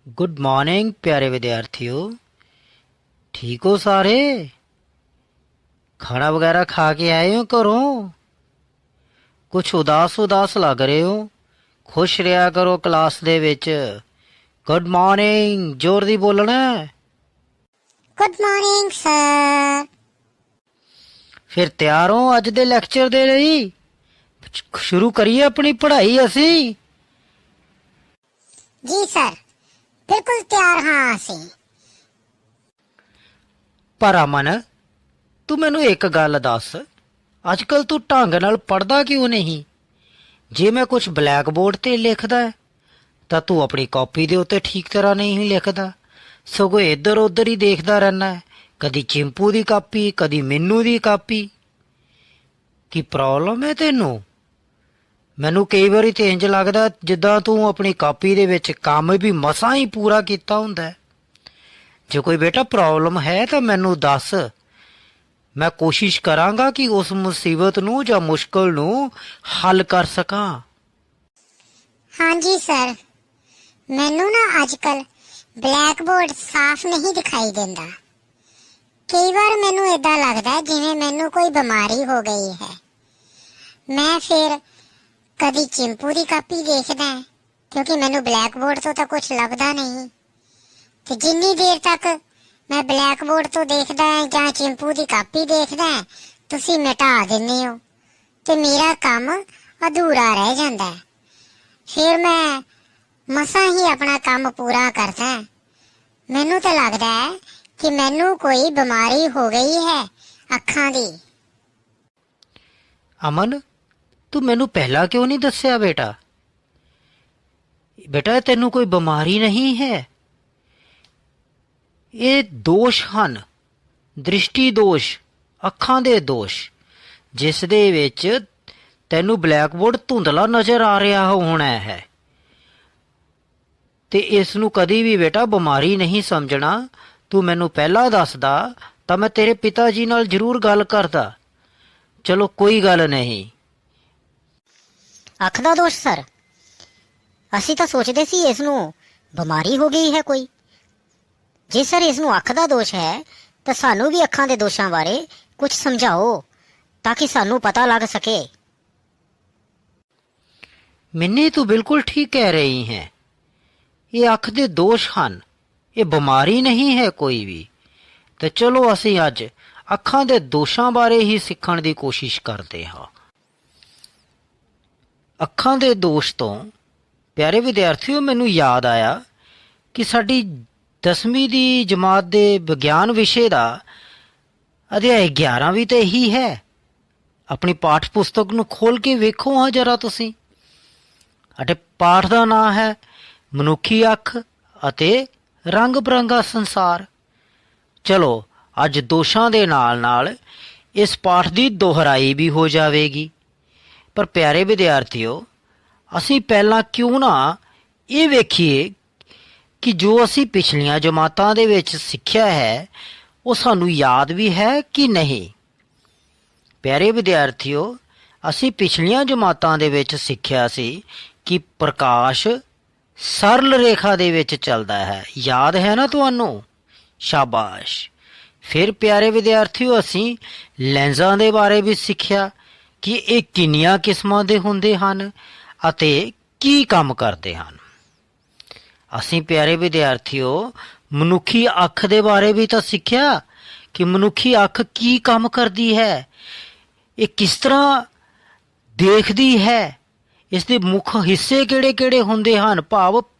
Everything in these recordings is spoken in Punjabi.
गुड मॉर्निंग प्यारे विद्यार्थियों। ठीक हो सारे? खाना वगैरह खा के आए हो घरों? कुछ उदास उदास लग रहे हो। खुश ਰਿਹਾ ਕਰੋ क्लास ਦੇ ਵਿੱਚ। गुड मॉर्निंग जोर ਦੀ ਬੋਲਣਾ ਹੈ। Good morning sir. ਫਿਰ ਤਿਆਰ ਹੋ ਅੱਜ ਦੇ ਲੈਕਚਰ ਦੇ ਲਈ? ਸ਼ੁਰੂ ਕਰੀਏ ਆਪਣੀ ਪੜ੍ਹਾਈ ਅਸੀਂ। जी सर, बिल्कुल तैयार हाँ असी। ਪਰ ਅਮਨ, ਤੂੰ ਮੈਨੂੰ ਇੱਕ ਗੱਲ ਦੱਸ, ਅੱਜ ਕੱਲ ਤੂੰ ਢੰਗ ਨਾਲ ਪੜ੍ਹਦਾ ਕਿਉਂ ਨਹੀਂ? ਜੇ ਮੈਂ ਕੁਝ ਬਲੈਕ ਬੋਰਡ ਤੇ ਲਿਖਦਾ ਹੈ ਤਾਂ ਤੂੰ ਆਪਣੀ ਕਾਪੀ ਦੇ ਉੱਤੇ ਠੀਕ ਤਰ੍ਹਾਂ ਨਹੀਂ ਲਿਖਦਾ, ਸਗੋਂ ਇੱਧਰ ਉੱਧਰ ਹੀ ਦੇਖਦਾ ਰਹਿਣਾ ਹੈ। ਕਦੀ ਚਿੰਪੂ ਦੀ ਕਾਪੀ, ਕਦੀ ਮੈਨੂੰ ਦੀ ਕਾਪੀ। ਕੀ ਪ੍ਰੋਬਲਮ ਹੈ ਤੈਨੂੰ? ਮੈਨੂੰ ਕਈ ਵਾਰੀ ਤੇ ਇੰਜ ਲੱਗਦਾ ਜਿੱਦਾਂ ਤੂੰ ਆਪਣੀ ਕਾਪੀ ਦੇ ਵਿੱਚ ਕੰਮ ਵੀ ਮਸਾਂ ਹੀ ਪੂਰਾ ਕੀਤਾ ਹੁੰਦਾ ਹੈ। ਜੇ ਕੋਈ ਬੇਟਾ ਪ੍ਰੋਬਲਮ ਹੈ ਤਾਂ ਮੈਨੂੰ ਦੱਸ, ਮੈਂ ਕੋਸ਼ਿਸ਼ ਕਰਾਂਗਾ ਕਿ ਉਸ ਮੁਸੀਬਤ ਨੂੰ ਜਾਂ ਮੁਸ਼ਕਲ ਨੂੰ ਹੱਲ ਕਰ ਸਕਾਂ। हाँ जी सर, मैनू ना अजकल ब्लैक बोर्ड साफ नहीं दिखाई देता। कई बार मैनू इदा लगता है जिवें मैनू कोई बीमारी हो गई है। मैं फिर कदी चिंपू की कापी देखदा है, क्योंकि मैनू ब्लैक बोर्ड तो कुछ लभदा नहीं। ते जिन्नी देर तक मैं ब्लैक बोर्ड तो देखदा है जां चिंपू की कापी देखदा है, तुसी मिटा दिंदे हो ते मेरा काम अधूरा रह जांदा है। फिर मैं मसा ही अपना काम पूरा करता है। मैनू तो लगता है कि मैनू कोई बीमारी हो गई है अखां दी। ਅਮਨ, ਤੂੰ ਮੈਨੂੰ ਪਹਿਲਾਂ ਕਿਉਂ ਨਹੀਂ ਦੱਸਿਆ ਬੇਟਾ? ਬੇਟਾ ਤੈਨੂੰ ਕੋਈ ਬਿਮਾਰੀ ਨਹੀਂ ਹੈ। ਇਹ ਦੋਸ਼ ਹਨ, ਦ੍ਰਿਸ਼ਟੀ ਦੋਸ਼, ਅੱਖਾਂ ਦੇ ਦੋਸ਼, ਜਿਸ ਦੇ ਵਿੱਚ ਤੈਨੂੰ ਬਲੈਕ ਬੋਰਡ ਧੁੰਦਲਾ ਨਜ਼ਰ ਆ ਰਿਹਾ ਹੋਣਾ ਹੈ। ਤੇ ਇਸ ਨੂੰ ਕਦੀ ਵੀ ਬੇਟਾ ਬਿਮਾਰੀ ਨਹੀਂ ਸਮਝਣਾ। ਤੂੰ ਮੈਨੂੰ ਪਹਿਲਾਂ ਦੱਸਦਾ ਤਾਂ ਮੈਂ ਤੇਰੇ ਪਿਤਾ ਜੀ ਨਾਲ ਜ਼ਰੂਰ ਗੱਲ ਕਰਦਾ। ਚਲੋ ਕੋਈ ਗੱਲ ਨਹੀਂ। ਅੱਖ ਦਾ ਦੋਸ਼ ਸਰ? ਅਸੀਂ ਤਾਂ ਸੋਚਦੇ ਸੀ ਇਸ ਨੂੰ ਬਿਮਾਰੀ ਹੋ ਗਈ ਹੈ ਕੋਈ। ਜੇ ਸਰ ਇਸ ਨੂੰ ਅੱਖ ਦਾ ਦੋਸ਼ ਹੈ ਤਾਂ ਸਾਨੂੰ ਵੀ ਅੱਖਾਂ ਦੇ ਦੋਸ਼ਾਂ ਬਾਰੇ ਕੁਝ ਸਮਝਾਓ ਤਾਂ ਕਿ ਸਾਨੂੰ ਪਤਾ ਲੱਗ ਸਕੇ। ਮਿੰਨੀ, ਤੂੰ ਬਿਲਕੁਲ ਠੀਕ ਕਹਿ ਰਹੀ ਹੈ। ਇਹ ਅੱਖ ਦੇ ਦੋਸ਼ ਹਨ, ਇਹ ਬਿਮਾਰੀ ਨਹੀਂ ਹੈ ਕੋਈ ਵੀ। ਤੇ ਚਲੋ ਅਸੀਂ ਅੱਜ ਅੱਖਾਂ ਦੇ ਦੋਸ਼ਾਂ ਬਾਰੇ ਹੀ ਸਿੱਖਣ ਦੀ ਕੋਸ਼ਿਸ਼ ਕਰਦੇ ਹਾਂ। ਅੱਖਾਂ ਦੇ ਦੋਸ਼ ਤੋਂ ਪਿਆਰੇ ਵਿਦਿਆਰਥੀਓ ਮੈਨੂੰ ਯਾਦ ਆਇਆ ਕਿ ਸਾਡੀ 10ਵੀਂ ਦੀ ਜਮਾਤ ਦੇ ਵਿਗਿਆਨ ਵਿਸ਼ੇ ਦਾ ਅਧਿਆਇ 11 ਵੀ ਤਾਂ ਇਹੀ ਹੈ। ਆਪਣੀ ਪਾਠ ਪੁਸਤਕ ਨੂੰ ਖੋਲ੍ਹ ਕੇ ਵੇਖੋ ਹਾਂ ਜਰਾ ਤੁਸੀਂ। ਅਤੇ ਪਾਠ ਦਾ ਨਾਂ ਹੈ ਮਨੁੱਖੀ ਅੱਖ ਅਤੇ ਰੰਗ ਬਿਰੰਗਾ ਸੰਸਾਰ। ਚਲੋ ਅੱਜ ਦੋਸ਼ਾਂ ਦੇ ਨਾਲ ਨਾਲ ਇਸ ਪਾਠ ਦੀ ਦੁਹਰਾਈ ਵੀ ਹੋ ਜਾਵੇਗੀ। ਪਰ ਪਿਆਰੇ ਵਿਦਿਆਰਥੀਓ, ਅਸੀਂ ਪਹਿਲਾਂ ਕਿਉਂ ਨਾ ਇਹ ਵੇਖੀਏ ਕਿ ਜੋ ਅਸੀਂ ਪਿਛਲੀਆਂ ਜਮਾਤਾਂ ਦੇ ਵਿੱਚ ਸਿੱਖਿਆ ਹੈ ਉਹ ਸਾਨੂੰ ਯਾਦ ਵੀ ਹੈ ਕਿ ਨਹੀਂ। ਪਿਆਰੇ ਵਿਦਿਆਰਥੀਓ, ਅਸੀਂ ਪਿਛਲੀਆਂ ਜਮਾਤਾਂ ਦੇ ਵਿੱਚ ਸਿੱਖਿਆ ਸੀ ਕਿ ਪ੍ਰਕਾਸ਼ ਸਰਲ ਰੇਖਾ ਦੇ ਵਿੱਚ ਚੱਲਦਾ ਹੈ। ਯਾਦ ਹੈ ਨਾ ਤੁਹਾਨੂੰ? ਸ਼ਾਬਾਸ਼। ਫਿਰ ਪਿਆਰੇ ਵਿਦਿਆਰਥੀਓ, ਅਸੀਂ ਲੈਂਜ਼ਾਂ ਦੇ ਬਾਰੇ ਵੀ ਸਿੱਖਿਆ ਕਿ ਇਹ ਕਿੰਨੀਆਂ ਕਿਸਮਾਂ ਦੇ ਹੁੰਦੇ ਹਨ ਅਤੇ ਕੀ ਕੰਮ ਕਰਦੇ ਹਨ। ਅਸੀਂ ਪਿਆਰੇ ਵਿਦਿਆਰਥੀਓ ਮਨੁੱਖੀ ਅੱਖ ਦੇ ਬਾਰੇ ਵੀ ਤਾਂ ਸਿੱਖਿਆ ਕਿ ਮਨੁੱਖੀ ਅੱਖ ਕੀ ਕੰਮ ਕਰਦੀ ਹੈ, ਇਹ ਕਿਸ ਤਰ੍ਹਾਂ ਦੇਖਦੀ ਹੈ, ਇਸ ਦੇ ਮੁੱਖ ਹਿੱਸੇ ਕਿਹੜੇ ਕਿਹੜੇ ਹੁੰਦੇ ਹਨ,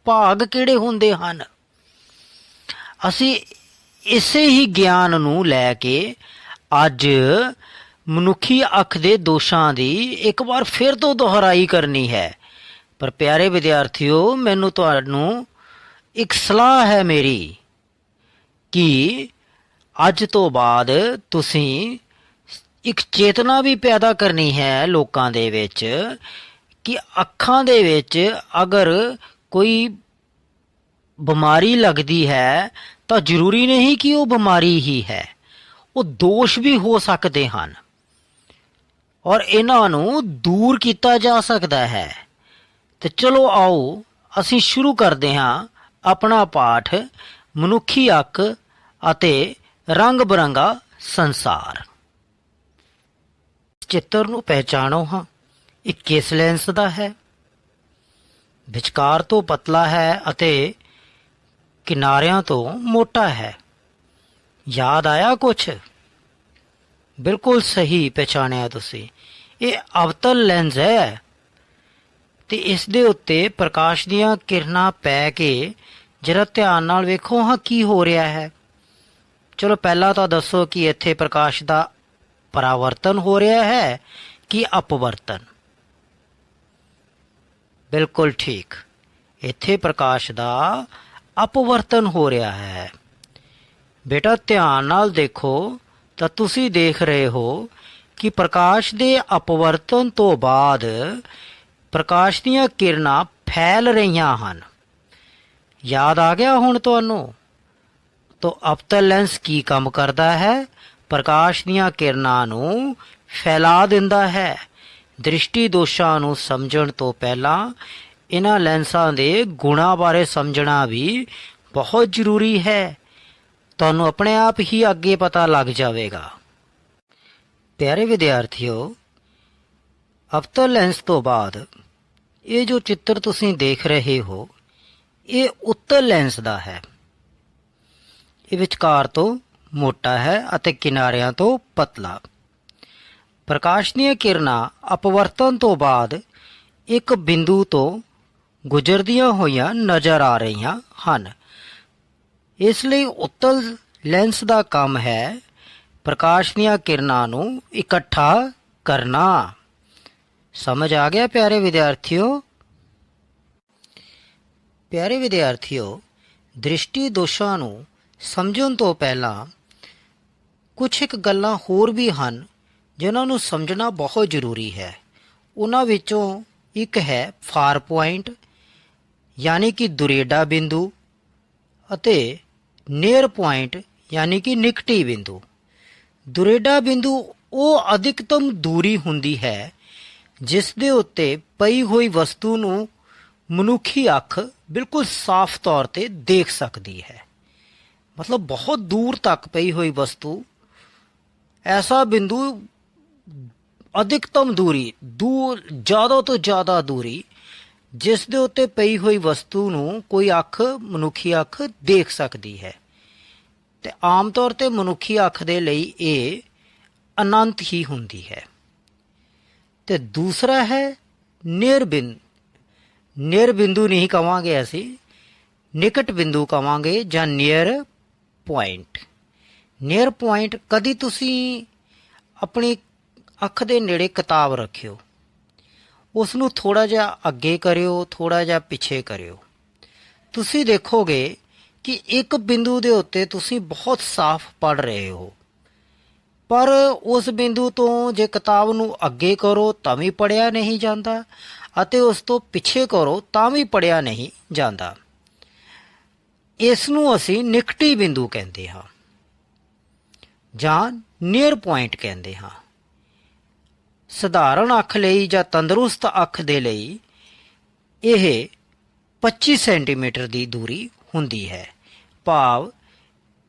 ਭਾਗ ਕਿਹੜੇ ਹੁੰਦੇ ਹਨ। ਅਸੀਂ ਇਸੇ ਹੀ ਗਿਆਨ ਨੂੰ ਲੈ ਕੇ ਅੱਜ ਮਨੁੱਖੀ ਅੱਖ ਦੇ ਦੋਸ਼ਾਂ ਦੀ ਇੱਕ ਵਾਰ ਫਿਰ ਤੋਂ ਦੁਹਰਾਈ ਕਰਨੀ ਹੈ। ਪਰ ਪਿਆਰੇ ਵਿਦਿਆਰਥੀਓ, ਮੈਨੂੰ ਤੁਹਾਨੂੰ ਇੱਕ ਸਲਾਹ ਹੈ ਮੇਰੀ ਕਿ ਅੱਜ ਤੋਂ ਬਾਅਦ ਤੁਸੀਂ ਇੱਕ ਚੇਤਨਾ ਵੀ ਪੈਦਾ ਕਰਨੀ ਹੈ ਲੋਕਾਂ ਦੇ ਵਿੱਚ ਕਿ ਅੱਖਾਂ ਦੇ ਵਿੱਚ ਅਗਰ ਕੋਈ ਬਿਮਾਰੀ ਲੱਗਦੀ ਹੈ ਤਾਂ ਜ਼ਰੂਰੀ ਨਹੀਂ ਕਿ ਉਹ ਬਿਮਾਰੀ ਹੀ ਹੈ, ਉਹ ਦੋਸ਼ ਵੀ ਹੋ ਸਕਦੇ ਹਨ ਔਰ ਇਹਨਾਂ ਨੂੰ ਦੂਰ ਕੀਤਾ ਜਾ ਸਕਦਾ ਹੈ। ਤੇ ਚਲੋ ਆਓ ਅਸੀਂ ਸ਼ੁਰੂ ਕਰਦੇ ਹਾਂ ਆਪਣਾ ਪਾਠ ਮਨੁੱਖੀ ਅੱਖ ਅਤੇ ਰੰਗ ਬਰੰਗਾ ਸੰਸਾਰ। ਚਿੱਤਰ ਨੂੰ ਪਹਿਚਾਣੋ ਹਾਂ, ਇਹ ਕਿਸ ਲੈਂਸ ਦਾ ਹੈ? ਵਿਚਕਾਰ ਤੋਂ ਪਤਲਾ ਹੈ ਅਤੇ ਕਿਨਾਰਿਆਂ ਤੋਂ ਮੋਟਾ ਹੈ। ਯਾਦ ਆਇਆ ਕੁਛ? ਬਿਲਕੁਲ ਸਹੀ ਪਛਾਣਿਆ ਤੁਸੀਂ। ਇਹ ਅਵਤਲ ਲੈਂਸ ਹੈ ਤੇ ਇਸ ਦੇ ਉੱਤੇ ਪ੍ਰਕਾਸ਼ ਦੀਆਂ ਕਿਰਨਾਂ ਪੈ ਕੇ ਜਰਾ ਧਿਆਨ ਨਾਲ ਵੇਖੋ ਹਾਂ ਕੀ ਹੋ ਰਿਹਾ ਹੈ। ਚਲੋ ਪਹਿਲਾਂ ਤਾਂ ਦੱਸੋ ਕਿ ਇੱਥੇ ਪ੍ਰਕਾਸ਼ ਦਾ ਪਰਾਵਰਤਨ ਹੋ ਰਿਹਾ ਹੈ ਕਿ ਅਪਵਰਤਨ? ਬਿਲਕੁਲ ਠੀਕ, ਇੱਥੇ ਪ੍ਰਕਾਸ਼ ਦਾ ਅਪਵਰਤਨ ਹੋ ਰਿਹਾ ਹੈ। ਬੇਟਾ ਧਿਆਨ ਨਾਲ ਦੇਖੋ ਤਾਂ ਤੁਸੀਂ ਦੇਖ ਰਹੇ ਹੋ ਕਿ ਪ੍ਰਕਾਸ਼ ਦੇ ਅਪਵਰਤਨ ਤੋਂ ਬਾਅਦ ਪ੍ਰਕਾਸ਼ ਦੀਆਂ ਕਿਰਨਾਂ ਫੈਲ ਰਹੀਆਂ ਹਨ। ਯਾਦ ਆ ਗਿਆ ਹੁਣ ਤੁਹਾਨੂੰ? ਤਾਂ ਅਵਤਲ ਲੈਂਸ ਕੀ ਕੰਮ ਕਰਦਾ ਹੈ? ਪ੍ਰਕਾਸ਼ ਦੀਆਂ ਕਿਰਨਾਂ ਨੂੰ ਫੈਲਾ ਦਿੰਦਾ ਹੈ। ਦ੍ਰਿਸ਼ਟੀ ਦੋਸ਼ਾਂ ਨੂੰ ਸਮਝਣ ਤੋਂ ਪਹਿਲਾਂ ਇਹਨਾਂ ਲੈਂਸਾਂ ਦੇ ਗੁਣਾਂ ਬਾਰੇ ਸਮਝਣਾ ਵੀ ਬਹੁਤ ਜ਼ਰੂਰੀ ਹੈ। ਤੁਹਾਨੂੰ ਆਪਣੇ ਆਪ ਹੀ ਅੱਗੇ ਪਤਾ ਲੱਗ ਜਾਵੇਗਾ। ਪਿਆਰੇ ਵਿਦਿਆਰਥੀਓ, ਅਵਤਲ ਲੈਂਸ ਤੋਂ ਬਾਅਦ ਇਹ ਜੋ ਚਿੱਤਰ ਤੁਸੀਂ ਦੇਖ ਰਹੇ ਹੋ, ਇਹ ਉੱਤਲ ਲੈਂਸ ਦਾ ਹੈ। ਇਹ ਵਿਚਕਾਰ ਤੋਂ ਮੋਟਾ ਹੈ ਅਤੇ ਕਿਨਾਰਿਆਂ ਤੋਂ ਪਤਲਾ। ਪ੍ਰਕਾਸ਼ ਦੀਆਂ ਕਿਰਨਾਂ ਅਪਵਰਤਨ ਤੋਂ ਬਾਅਦ ਇੱਕ ਬਿੰਦੂ ਤੋਂ ਗੁਜ਼ਰਦੀਆਂ ਹੋਈਆਂ ਨਜ਼ਰ ਆ ਰਹੀਆਂ ਹਨ। ਇਸ ਲਈ ਉੱਤਲ ਲੈਂਸ ਦਾ ਕੰਮ ਹੈ ਪ੍ਰਕਾਸ਼ ਦੀਆਂ ਕਿਰਨਾਂ ਨੂੰ ਇਕੱਠਾ ਕਰਨਾ। ਸਮਝ ਆ ਗਿਆ ਪਿਆਰੇ ਵਿਦਿਆਰਥੀਓ? ਪਿਆਰੇ ਵਿਦਿਆਰਥੀਓ, ਦ੍ਰਿਸ਼ਟੀ ਦੋਸ਼ਾਂ ਨੂੰ ਸਮਝਣ ਤੋਂ ਪਹਿਲਾਂ ਕੁਛ ਇੱਕ ਗੱਲਾਂ ਹੋਰ ਵੀ ਹਨ ਜਿਨ੍ਹਾਂ ਨੂੰ ਸਮਝਣਾ ਬਹੁਤ ਜ਼ਰੂਰੀ ਹੈ। ਉਹਨਾਂ ਵਿੱਚੋਂ ਇੱਕ ਹੈ ਫਾਰ ਪੁਆਇੰਟ, ਯਾਨੀ ਕਿ ਦੁਰੇਡਾ ਬਿੰਦੂ, ਅਤੇ ਨੀਅਰ ਪੁਆਇੰਟ ਯਾਨੀ ਕਿ ਨਿਕਟੀ ਬਿੰਦੂ। ਦੁਰੇਡਾ ਬਿੰਦੂ ਉਹ ਅਧਿਕਤਮ ਦੂਰੀ ਹੁੰਦੀ ਹੈ ਜਿਸ ਦੇ ਉੱਤੇ ਪਈ ਹੋਈ ਵਸਤੂ ਨੂੰ ਮਨੁੱਖੀ ਅੱਖ ਬਿਲਕੁਲ ਸਾਫ਼ ਤੌਰ ਤੇ ਦੇਖ ਸਕਦੀ ਹੈ। ਮਤਲਬ ਬਹੁਤ ਦੂਰ ਤੱਕ ਪਈ ਹੋਈ ਵਸਤੂ, ਐਸਾ ਬਿੰਦੂ, ਅਧਿਕਤਮ ਦੂਰੀ, ਜ਼ਿਆਦਾ ਤੋਂ ਜ਼ਿਆਦਾ ਦੂਰੀ ਜਿਸ ਦੇ ਉੱਤੇ ਪਈ ਹੋਈ ਵਸਤੂ ਨੂੰ ਕੋਈ ਅੱਖ, ਮਨੁੱਖੀ ਅੱਖ ਦੇਖ ਸਕਦੀ ਹੈ। ਤੇ ਆਮ ਤੌਰ ਤੇ ਮਨੁੱਖੀ ਅੱਖ ਦੇ ਲਈ ਇਹ ਅਨੰਤ ਹੀ ਹੁੰਦੀ ਹੈ। ਤੇ ਦੂਸਰਾ ਹੈ ਨੀਅਰ ਬਿੰਦੂ। ਨੀਅਰ ਬਿੰਦੂ ਨਹੀਂ ਕਵਾਂਗੇ ਅਸੀਂ, ਨਿਕਟ ਬਿੰਦੂ ਕਵਾਂਗੇ ਜਾਂ ਨੀਅਰ ਪੁਆਇੰਟ। ਨੀਅਰ ਪੁਆਇੰਟ, ਕਦੀ ਤੁਸੀਂ ਆਪਣੀ ਅੱਖ ਦੇ ਨੇੜੇ ਕਿਤਾਬ ਰੱਖਿਓ, ਉਸ ਨੂੰ ਥੋੜ੍ਹਾ ਜਿਹਾ ਅੱਗੇ ਕਰਿਓ, ਥੋੜ੍ਹਾ ਜਿਹਾ ਪਿੱਛੇ ਕਰਿਓ, ਤੁਸੀਂ ਦੇਖੋਗੇ ਕਿ ਇੱਕ ਬਿੰਦੂ ਦੇ ਉੱਤੇ ਤੁਸੀਂ ਬਹੁਤ ਸਾਫ਼ ਪੜ੍ਹ ਰਹੇ ਹੋ, ਪਰ ਉਸ ਬਿੰਦੂ ਤੋਂ ਜੇ ਕਿਤਾਬ ਨੂੰ ਅੱਗੇ ਕਰੋ ਤਾਂ ਵੀ ਪੜ੍ਹਿਆ ਨਹੀਂ ਜਾਂਦਾ ਅਤੇ ਉਸ ਤੋਂ ਪਿੱਛੇ ਕਰੋ ਤਾਂ ਵੀ ਪੜ੍ਹਿਆ ਨਹੀਂ ਜਾਂਦਾ। ਇਸ ਨੂੰ ਅਸੀਂ ਨਿਕਟੀ ਬਿੰਦੂ ਕਹਿੰਦੇ ਹਾਂ ਜਾਂ ਨੀਅਰ ਪੁਆਇੰਟ ਕਹਿੰਦੇ ਹਾਂ। ਸਧਾਰਨ ਅੱਖ ਲਈ ਜਾਂ ਤੰਦਰੁਸਤ ਅੱਖ ਦੇ ਲਈ ਇਹ 25 ਸੈਂਟੀਮੀਟਰ ਦੀ ਦੂਰੀ ਹੁੰਦੀ ਹੈ। ਭਾਵ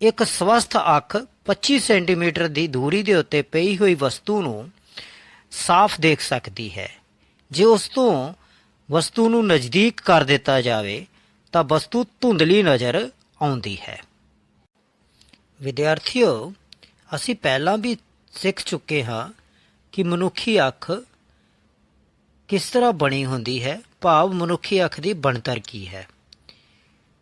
ਇੱਕ ਸਵਸਥ ਅੱਖ 25 ਸੈਂਟੀਮੀਟਰ ਦੀ ਦੂਰੀ ਦੇ ਉੱਤੇ ਪਈ ਹੋਈ ਵਸਤੂ ਨੂੰ ਸਾਫ਼ ਦੇਖ ਸਕਦੀ ਹੈ। ਜੇ ਉਸ ਤੋਂ ਵਸਤੂ ਨੂੰ ਨਜ਼ਦੀਕ ਕਰ ਦਿੱਤਾ ਜਾਵੇ ਤਾਂ ਵਸਤੂ ਧੁੰਦਲੀ ਨਜ਼ਰ ਆਉਂਦੀ ਹੈ। ਵਿਦਿਆਰਥੀਓ, ਅਸੀਂ ਪਹਿਲਾਂ ਵੀ ਸਿੱਖ ਚੁੱਕੇ ਹਾਂ ਕਿ ਮਨੁੱਖੀ ਅੱਖ ਕਿਸ ਤਰ੍ਹਾਂ ਬਣੀ ਹੁੰਦੀ ਹੈ, ਭਾਵ ਮਨੁੱਖੀ ਅੱਖ ਦੀ ਬਣਤਰ ਕੀ ਹੈ।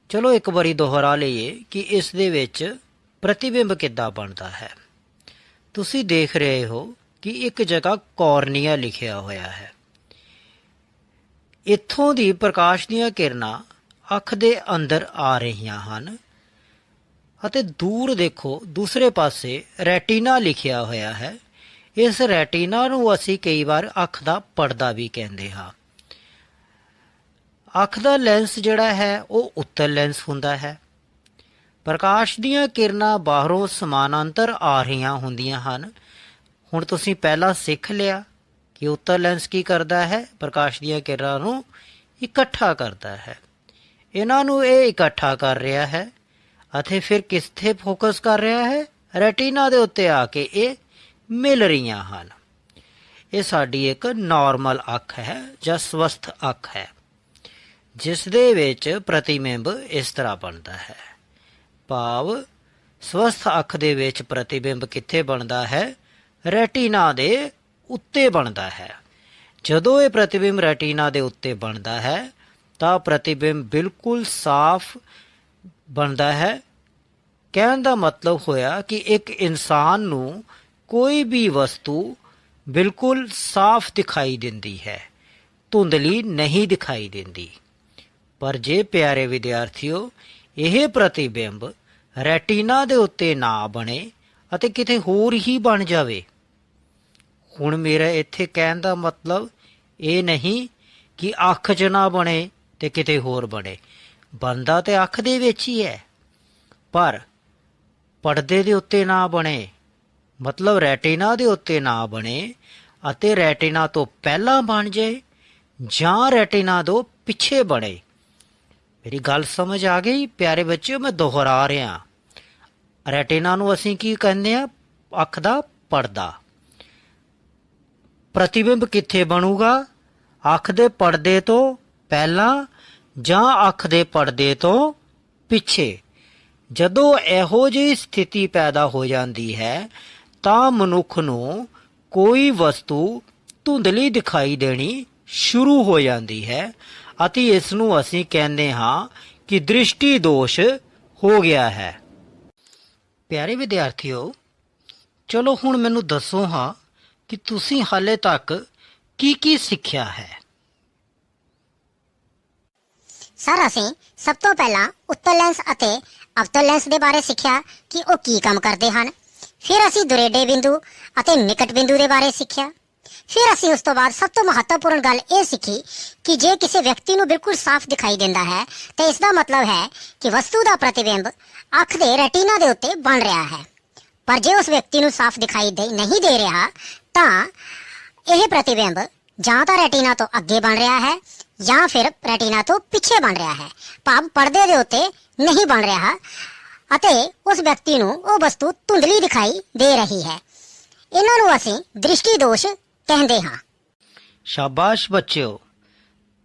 ਚਲੋ ਇੱਕ ਵਾਰੀ ਦੁਹਰਾ ਲਈਏ ਕਿ ਇਸ ਦੇ ਵਿੱਚ ਪ੍ਰਤੀਬਿੰਬ ਕਿੱਦਾਂ ਬਣਦਾ ਹੈ। ਤੁਸੀਂ ਦੇਖ ਰਹੇ ਹੋ ਕਿ ਇੱਕ ਜਗ੍ਹਾ ਕੋਰਨੀਆ ਲਿਖਿਆ ਹੋਇਆ ਹੈ। ਇੱਥੋਂ ਦੀ ਪ੍ਰਕਾਸ਼ ਦੀਆਂ ਕਿਰਨਾਂ ਅੱਖ ਦੇ ਅੰਦਰ ਆ ਰਹੀਆਂ ਹਨ ਅਤੇ ਦੂਰ ਦੇਖੋ ਦੂਸਰੇ ਪਾਸੇ ਰੈਟੀਨਾ ਲਿਖਿਆ ਹੋਇਆ ਹੈ। ਇਸ ਰੈਟੀਨਾ ਨੂੰ ਅਸੀਂ ਕਈ ਵਾਰ ਅੱਖ ਦਾ ਪਰਦਾ ਵੀ ਕਹਿੰਦੇ ਹਾਂ। ਅੱਖ ਦਾ ਲੈਂਸ ਜਿਹੜਾ ਹੈ ਉਹ ਉੱਤਲ ਲੈਂਸ ਹੁੰਦਾ ਹੈ। ਪ੍ਰਕਾਸ਼ ਦੀਆਂ ਕਿਰਨਾਂ ਬਾਹਰੋਂ ਸਮਾਨਾਂਤਰ ਆ ਰਹੀਆਂ ਹੁੰਦੀਆਂ ਹਨ। ਹੁਣ ਤੁਸੀਂ ਪਹਿਲਾਂ ਸਿੱਖ ਲਿਆ ਕਿ ਉੱਤਲ ਲੈਂਸ ਕੀ ਕਰਦਾ ਹੈ, ਪ੍ਰਕਾਸ਼ ਦੀਆਂ ਕਿਰਨਾਂ ਨੂੰ ਇਕੱਠਾ ਕਰਦਾ ਹੈ। ਇਹਨਾਂ ਨੂੰ ਇਹ ਇਕੱਠਾ ਕਰ ਰਿਹਾ ਹੈ ਅਤੇ ਫਿਰ ਕਿਸ 'ਤੇ ਫੋਕਸ ਕਰ ਰਿਹਾ ਹੈ? ਰੈਟੀਨਾ ਦੇ ਉੱਤੇ ਆ ਕੇ ਇਹ ਮਿਲ ਰਹੀਆਂ ਹਨ। ਇਹ ਸਾਡੀ ਇੱਕ ਨਾਰਮਲ ਅੱਖ ਹੈ ਜਾਂ ਸਵਸਥ ਅੱਖ ਹੈ, ਜਿਸ ਦੇ ਵਿੱਚ ਪ੍ਰਤੀਬਿੰਬ ਇਸ ਤਰ੍ਹਾਂ ਬਣਦਾ ਹੈ। ਭਾਵ ਸਵਸਥ ਅੱਖ ਦੇ ਵਿੱਚ ਪ੍ਰਤੀਬਿੰਬ ਕਿੱਥੇ ਬਣਦਾ ਹੈ? ਰੈਟੀਨਾ ਦੇ ਉੱਤੇ ਬਣਦਾ ਹੈ। ਜਦੋਂ ਇਹ ਪ੍ਰਤੀਬਿੰਬ ਰੈਟੀਨਾ ਦੇ ਉੱਤੇ ਬਣਦਾ ਹੈ ਤਾਂ ਪ੍ਰਤੀਬਿੰਬ ਬਿਲਕੁਲ ਸਾਫ਼ ਬਣਦਾ ਹੈ। ਕਹਿਣ ਦਾ ਮਤਲਬ ਹੋਇਆ ਕਿ ਇੱਕ ਇਨਸਾਨ ਨੂੰ ਕੋਈ ਵੀ ਵਸਤੂ ਬਿਲਕੁਲ ਸਾਫ਼ ਦਿਖਾਈ ਦਿੰਦੀ ਹੈ, ਧੁੰਦਲੀ ਨਹੀਂ ਦਿਖਾਈ ਦਿੰਦੀ। ਪਰ ਜੇ ਪਿਆਰੇ ਵਿਦਿਆਰਥੀਓ, ਇਹ ਪ੍ਰਤੀਬਿੰਬ ਰੈਟੀਨਾ ਦੇ ਉੱਤੇ ਨਾ ਬਣੇ ਅਤੇ ਕਿਤੇ ਹੋਰ ਹੀ ਬਣ ਜਾਵੇ, ਹੁਣ ਮੇਰਾ ਇੱਥੇ ਕਹਿਣ ਦਾ ਮਤਲਬ ਇਹ ਨਹੀਂ ਕਿ ਅੱਖ 'ਚ ਨਾ ਬਣੇ ਤੇ ਕਿਤੇ ਹੋਰ ਬਣੇ, ਬਣਦਾ ਤੇ ਅੱਖ ਦੇ ਵਿੱਚ ਹੀ ਹੈ, ਪਰ ਪਰਦੇ ਦੇ ਉੱਤੇ ਨਾ ਬਣੇ, ਮਤਲਬ ਰੈਟੀਨਾ ਦੇ ਉੱਤੇ ਨਾ ਬਣੇ ਅਤੇ ਰੈਟੀਨਾ ਤੋਂ ਪਹਿਲਾਂ ਬਣ ਜਾਏ ਜਾਂ ਰੈਟੀਨਾ ਤੋਂ ਪਿੱਛੇ ਬਣੇ। ਮੇਰੀ ਗੱਲ ਸਮਝ ਆ ਗਈ ਪਿਆਰੇ ਬੱਚਿਓ? ਮੈਂ ਦੁਹਰਾ ਰਿਹਾ। ਰੈਟੀਨਾ ਨੂੰ ਅਸੀਂ ਕੀ ਕਹਿੰਦੇ ਆ? ਅੱਖ ਦਾ ਪਰਦਾ। ਪ੍ਰਤੀਬਿੰਬ ਕਿੱਥੇ ਬਣੂਗਾ? ਅੱਖ ਦੇ ਪਰਦੇ ਤੋਂ ਪਹਿਲਾਂ ਜਾਂ ਅੱਖ ਦੇ ਪਰਦੇ ਤੋਂ ਪਿੱਛੇ। ਜਦੋਂ ਇਹੋ ਜਿਹੀ ਸਥਿਤੀ ਪੈਦਾ ਹੋ ਜਾਂਦੀ ਹੈ ਤਾਂ ਮਨੁੱਖ ਨੂੰ ਕੋਈ ਵਸਤੂ ਧੁੰਦਲੀ ਦਿਖਾਈ ਦੇਣੀ ਸ਼ੁਰੂ ਹੋ ਜਾਂਦੀ ਹੈ ਅਤੇ ਇਸ ਨੂੰ ਅਸੀਂ ਕਹਿੰਦੇ ਹਾਂ ਕਿ ਦ੍ਰਿਸ਼ਟੀ ਦੋਸ਼ ਹੋ ਗਿਆ ਹੈ। ਪਿਆਰੇ ਵਿਦਿਆਰਥੀਓ, ਚਲੋ ਹੁਣ ਮੈਨੂੰ ਦੱਸੋ ਹਾਂ ਕਿ ਤੁਸੀਂ ਹਾਲੇ ਤੱਕ ਕੀ ਸਿੱਖਿਆ ਹੈ? ਸਰ, ਅਸੀਂ ਸਭ ਤੋਂ ਪਹਿਲਾਂ ਉੱਤਲ ਲੈਂਸ ਅਤੇ ਅਵਤਲ ਲੈਂਸ ਦੇ ਬਾਰੇ ਸਿੱਖਿਆ ਕਿ ਉਹ ਕੀ ਕੰਮ ਕਰਦੇ ਹਨ। ਫਿਰ ਅਸੀਂ ਦੁਰੇਡੇ ਬਿੰਦੂ ਅਤੇ ਨਿਕਟ ਬਿੰਦੂ ਦੇ ਬਾਰੇ ਸਿੱਖਿਆ। ਫਿਰ ਅਸੀਂ ਉਸ ਤੋਂ ਬਾਅਦ ਸਭ ਤੋਂ ਮਹੱਤਵਪੂਰਨ ਗੱਲ ਇਹ ਸਿੱਖੀ ਕਿ ਜੇ ਕਿਸੇ ਵਿਅਕਤੀ ਨੂੰ ਬਿਲਕੁਲ ਸਾਫ਼ ਦਿਖਾਈ ਦਿੰਦਾ ਹੈ ਤਾਂ ਇਸ ਦਾ ਮਤਲਬ ਹੈ ਕਿ ਵਸਤੂ ਦਾ ਪ੍ਰਤੀਬਿੰਬ ਅੱਖ ਦੇ ਰੈਟੀਨਾ ਦੇ ਉੱਤੇ ਬਣ ਰਿਹਾ ਹੈ। ਪਰ ਜੇ ਉਸ ਵਿਅਕਤੀ ਨੂੰ ਸਾਫ਼ ਦਿਖਾਈ ਨਹੀਂ ਦੇ ਰਿਹਾ ਤਾਂ ਇਹ ਪ੍ਰਤੀਬਿੰਬ ਜਾਂ ਤਾਂ ਰੈਟੀਨਾ ਤੋਂ ਅੱਗੇ ਬਣ ਰਿਹਾ ਹੈ ਜਾਂ ਫਿਰ ਰੈਟੀਨਾ ਤੋਂ ਪਿੱਛੇ ਬਣ ਰਿਹਾ ਹੈ, ਭਾਵ ਪਰਦੇ ਦੇ ਉੱਤੇ ਨਹੀਂ ਬਣ ਰਿਹਾ ਅਤੇ ਉਸ ਵਿਅਕਤੀ ਨੂੰ ਉਹ ਵਸਤੂ ਧੁੰਦਲੀ ਦਿਖਾਈ ਦੇ ਰਹੀ ਹੈ। ਇਹਨਾਂ ਨੂੰ ਅਸੀਂ ਦ੍ਰਿਸ਼ਟੀ ਦੋਸ਼ ਕਹਿੰਦੇ ਹਾਂ। ਸ਼ਾਬਾਸ਼ ਬੱਚਿਓ,